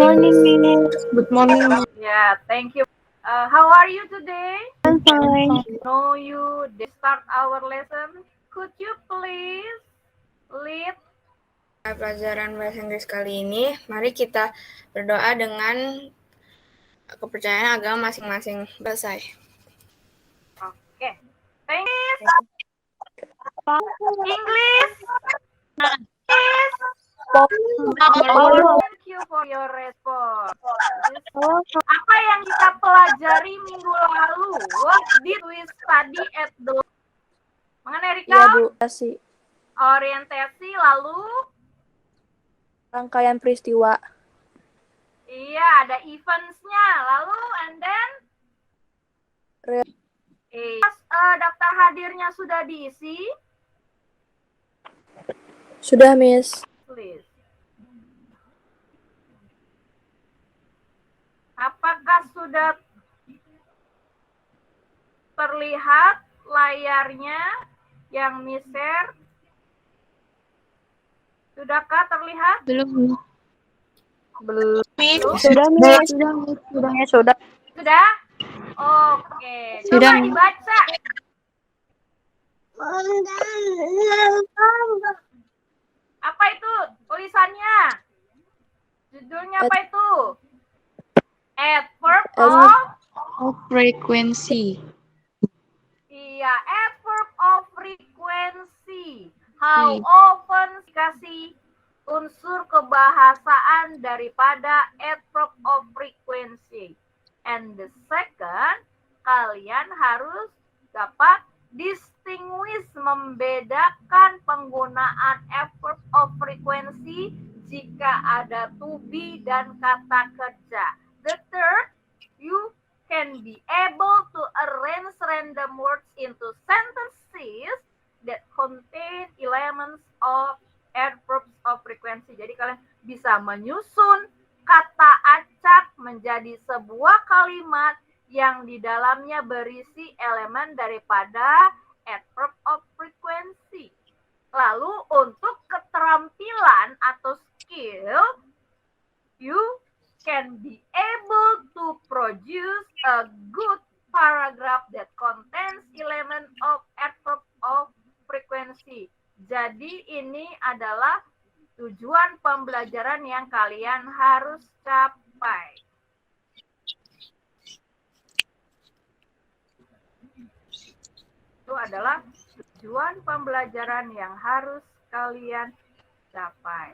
morning, Miss. Good morning. Yeah, thank you. How are you today? I'm fine. Know you. They start our lesson. Could you please lead? Pelajaran bahasa Inggris kali ini, mari kita berdoa dengan kepercayaan agama masing-masing. Selesai. Okay. Thank you. English. Thank you for your response. Apa yang kita pelajari minggu lalu? What did we study at the mengenai Rika? Iya, Bu. Orientasi lalu Rangkaian peristiwa. iya ada events-nya lalu and then daftar hadirnya sudah diisi? Sudah, Miss. Please. Apakah sudah terlihat layarnya yang Miss share? Sudahkah terlihat? Belum. Sudah, Miss. Sudah. Sudah? Oke. Coba Sudah. dibaca. Apa itu tulisannya? Judulnya apa itu? Adverb of Frequency. iya, adverb of frequency. How often dikasih unsur kebahasaan daripada adverb of frequency. And the second, kalian harus dapat distinguish, membedakan penggunaan adverb of frequency jika ada to be dan kata kerja. The third, you can be able to arrange random words into sentences that contain elements of adverbs of frequency. Jadi kalian bisa menyusun kata acak menjadi sebuah kalimat yang di dalamnya berisi elemen daripada adverb of frequency. Lalu untuk keterampilan atau skill, you can be able to produce a good paragraph that contains element of adverb of frequency. Jadi ini adalah tujuan pembelajaran yang kalian harus capai. Itu adalah tujuan pembelajaran yang harus kalian capai.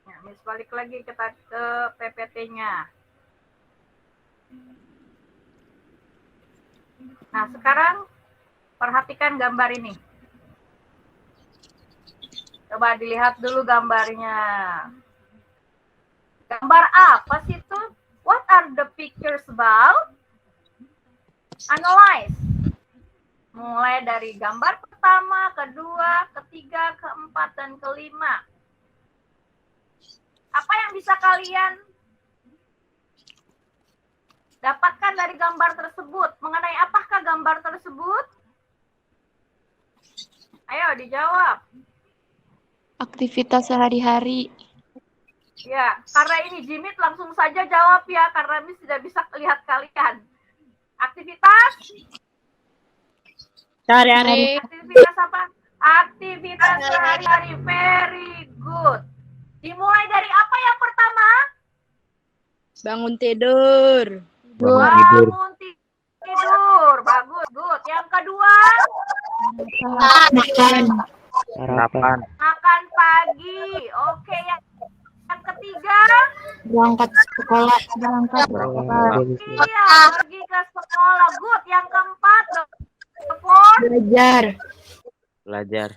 Nah, Miss balik lagi kita ke PPT-nya. Nah, sekarang perhatikan gambar ini. Coba dilihat dulu gambarnya. Gambar apa sih itu? What are the pictures about? Analyze. Mulai dari gambar pertama, kedua, ketiga, keempat, dan kelima. Apa yang bisa kalian dapatkan dari gambar tersebut? Mengenai apakah gambar tersebut? Ayo dijawab. Aktivitas sehari-hari. Ya, karena ini Jimit langsung saja jawab ya, karena Miss tidak bisa lihat kalian. Aktivitas? Sehari-hari. Aktivitas apa? Aktivitas sehari-hari. Very good. Dimulai dari apa yang pertama? Bangun tidur. Bangun tidur. Bagus, good. Yang kedua? Sarapan. Makan pagi. Oke, yang ketiga? Berangkat sekolah. Iya, pergi ke sekolah. Good. Yang keempat? The fourth? Belajar. Belajar.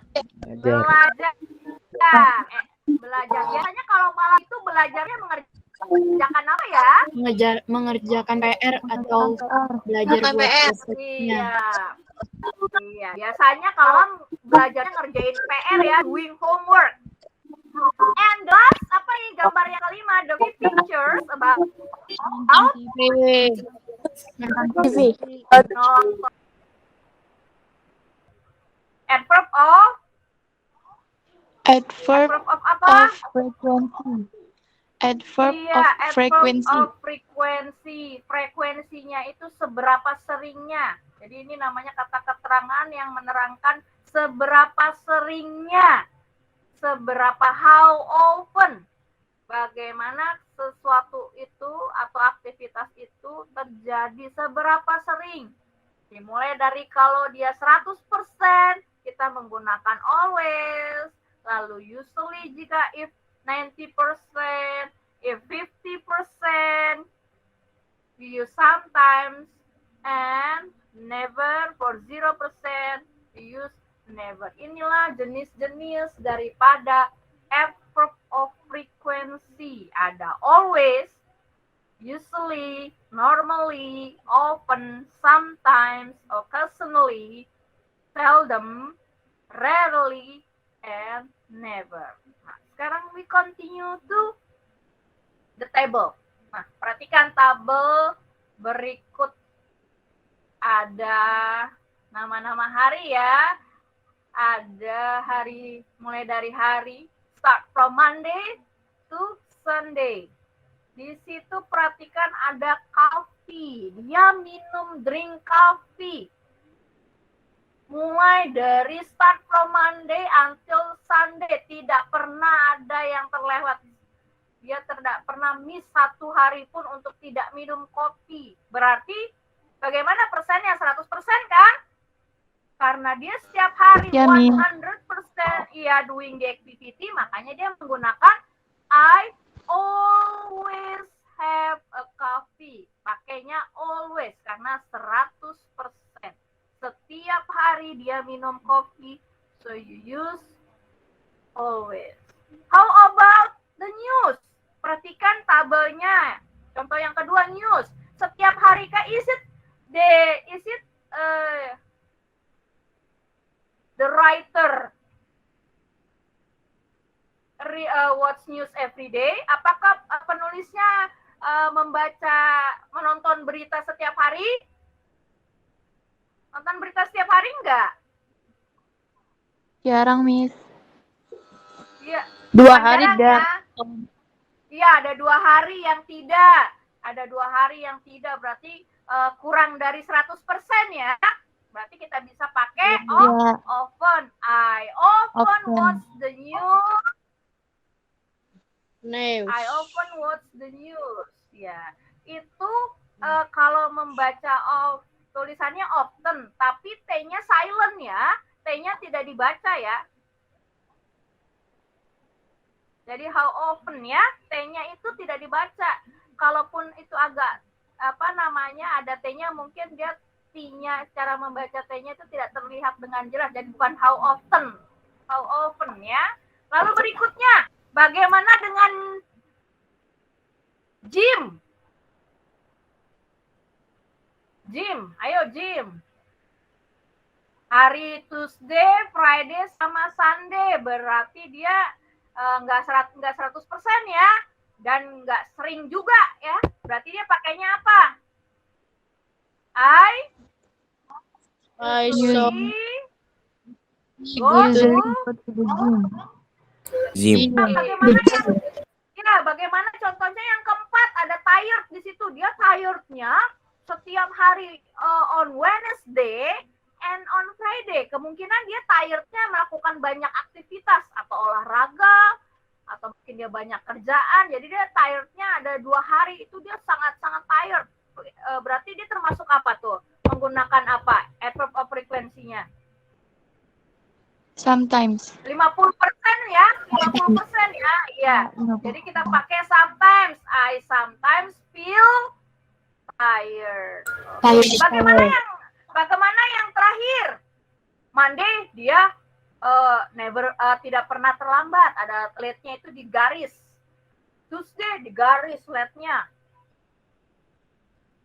Belajar. Biasanya kalau malam itu belajarnya mengerjakan apa ya? Mengerjakan PR atau belajar buat Iya. Iya. Biasanya kalau belajarnya ngerjain PR ya, doing homework. And last, apa nih gambar yang kelima? The pictures about TV. nonton. Adverb of Adverb Adverb of apa? of frequency. Adverb Iya, of adverb frequency. of frequency. Frekuensinya itu seberapa seringnya. Jadi ini namanya kata keterangan yang menerangkan seberapa seringnya. Seberapa, how often. Bagaimana sesuatu itu atau aktivitas itu terjadi seberapa sering. Dimulai dari kalau dia 100%, kita menggunakan always. Lalu usually jika if 90%, if 50%, we use sometimes, and never for 0%, we use never. Inilah jenis-jenis daripada adverb of frequency. Ada always, usually, normally, often, sometimes, occasionally, seldom, rarely, and never. Nah, sekarang we continue to the table. Nah, perhatikan tabel berikut. Ada nama-nama hari ya. Ada hari, mulai dari hari, start from Monday to Sunday. Di situ perhatikan ada coffee. Dia minum drink coffee. Mulai dari start from Monday until Sunday. Tidak pernah ada yang terlewat. Dia tidak pernah miss satu hari pun untuk tidak minum kopi. Berarti bagaimana persennya? 100% kan? Karena dia setiap hari 100% ia doing the activity, makanya dia menggunakan I always have a coffee. Pakainya always karena 100%. Setiap hari dia minum kopi, so you use always. How about the news? Perhatikan tabelnya. Contoh yang kedua, news. Setiap hari kah? Is it the writer watch news every day? Apakah penulisnya menonton berita setiap hari? Nonton berita setiap hari enggak? Jarang, Miss. Iya. 2 hari dan Iya, ada 2 hari yang tidak. Ada 2 hari yang tidak, berarti kurang dari 100% ya. Berarti kita bisa pakai often. I often watch the news. I often watch the news. Ya, itu kalau membaca tulisannya often, tapi T-nya silent ya. T-nya tidak dibaca ya. Jadi how often ya, T-nya itu tidak dibaca. Kalaupun itu agak ada T-nya, mungkin dia T-nya, cara membaca T-nya itu tidak terlihat dengan jelas. Jadi bukan how often. How often ya. Lalu berikutnya, bagaimana dengan gym? Gym, ayo gym. Hari Tuesday, Friday, sama Sunday. Berarti dia nggak 100% ya. Dan nggak sering juga ya. Berarti dia pakainya apa? I usually go to Gym. Bagaimana contohnya yang keempat, ada tired di situ. Dia tirednya setiap hari on Wednesday and on Friday. Kemungkinan dia tirednya melakukan banyak aktivitas atau olahraga atau mungkin dia banyak kerjaan. Jadi dia tirednya ada 2 hari, itu dia sangat-sangat tired. Berarti dia termasuk apa tuh? Menggunakan apa? Adverb of frequency-nya? Sometimes. 50% ya, 50% ya. Iya. Jadi kita pakai sometimes. I sometimes feel tired. Bagaimana yang terakhir? Monday dia tidak pernah terlambat. Ada late-nya itu di garis. Tuesday di garis late-nya.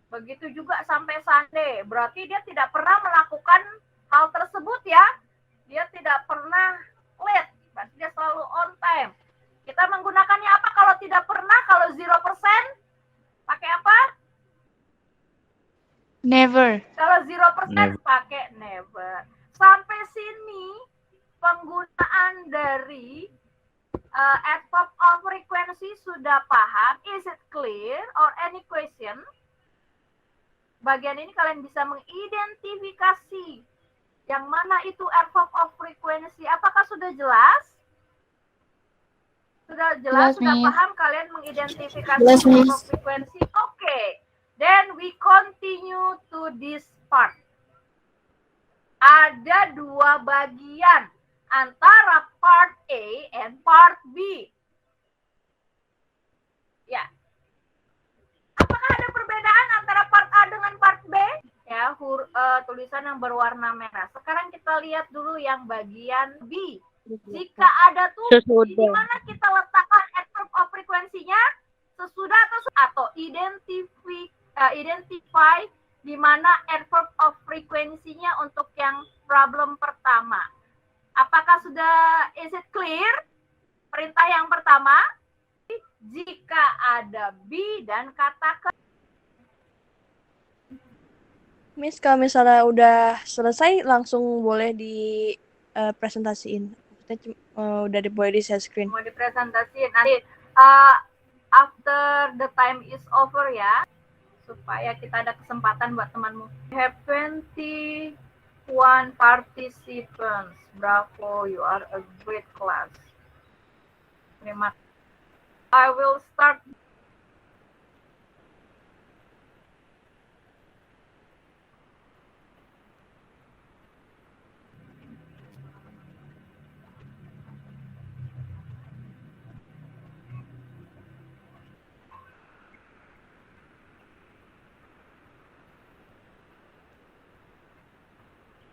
Begitu juga sampai Sunday. Berarti dia tidak pernah melakukan hal tersebut ya. Dia tidak pernah late. Berarti dia selalu on time. Kita menggunakannya apa kalau tidak pernah? Kalau 0%? Pakai apa? Never. Kalau 0% pakai never. Sampai sini penggunaan dari adverb of frequency sudah paham? Is it clear or any question? Bagian ini kalian bisa mengidentifikasi yang mana itu adverb of frequency. Apakah sudah jelas? Sudah jelas, sudah Miss. paham kalian mengidentifikasi Jelas, adverb Miss. of frequency? Oke. Then we continue to this part. Ada dua bagian antara part A and part B. Ya. Apakah ada perbedaan antara part A dengan part B? Ya, tulisan yang berwarna merah. Sekarang kita lihat dulu yang bagian B. Jika ada tuh di mana kita letakkan adverb of frekuensinya sesudah atau identify di mana adverb of frekuensinya untuk yang problem pertama. Apakah sudah is it clear? Perintah yang pertama, jika ada B dan kata Miss, kalau misalnya udah selesai langsung boleh di presentasiin. Kita udah boleh di share screen. mau dipresentasiin nanti after the time is over ya, supaya kita ada kesempatan buat temanmu. We have 21 participants. Bravo, you are a great class. Terima kasih. I will start.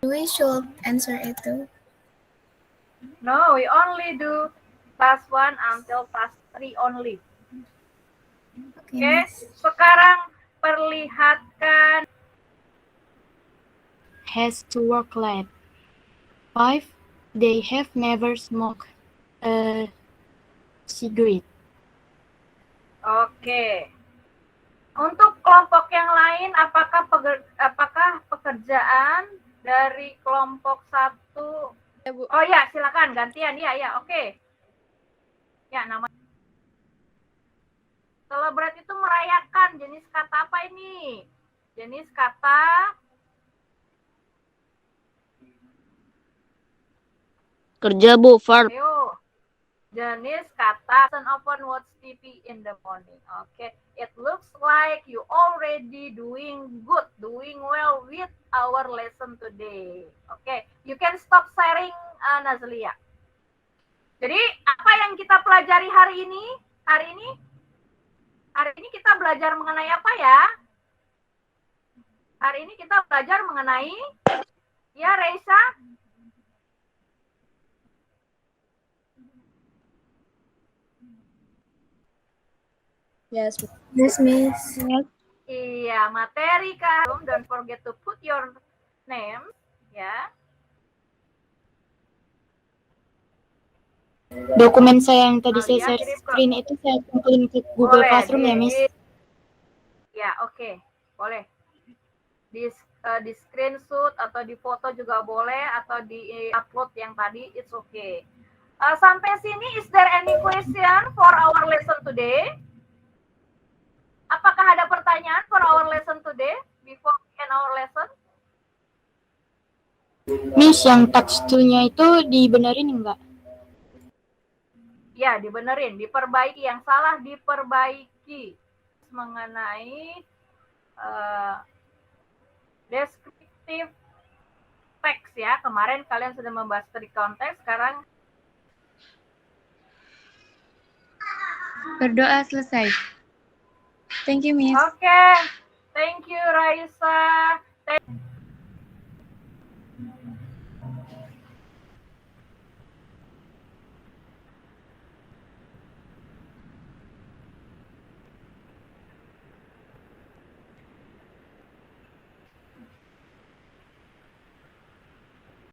We should answer it too. No, we only do class 1 until class 3 only. Oke, sekarang perlihatkan Has to work late. 5. They have never smoked a cigarette. Oke. Untuk kelompok yang lain, apakah pekerjaan dari kelompok 1? Ya, Bu. Oh ya, silakan gantian. Ya, oke. Ya, nama celebrate itu merayakan. Jenis kata apa ini? Jenis kata Kerja, Bu, verb. ayo. Jenis kata turn open watch TV in the morning. Okay, it looks like you already doing good, doing well with our lesson today. Okay, you can stop sharing, Nazlia. Jadi apa yang kita pelajari hari ini? Hari ini kita belajar mengenai apa ya? Hari ini kita belajar mengenai, ya Reisa? Yes, Yes, Miss. Iya, materi kan. Don't forget to put your name, ya. Dokumen saya yang tadi saya Iya, share kirim ke- screen itu saya kumpulin ke Google Classroom ya, Miss. Ya, oke. Boleh. Di screenshot atau di foto juga boleh, atau di upload yang tadi, it's okay. Sampai sini, is there any question for our lesson today? Apakah ada pertanyaan for our lesson today before we end our lesson? Miss, yang touch to-nya itu dibenerin enggak? Ya, dibenerin, diperbaiki. Yang salah diperbaiki. Mengenai descriptive text ya. Kemarin kalian sudah membahas tadi konteks, sekarang Berdoa selesai. Thank you, Miss. oke. Thank you, Raisa.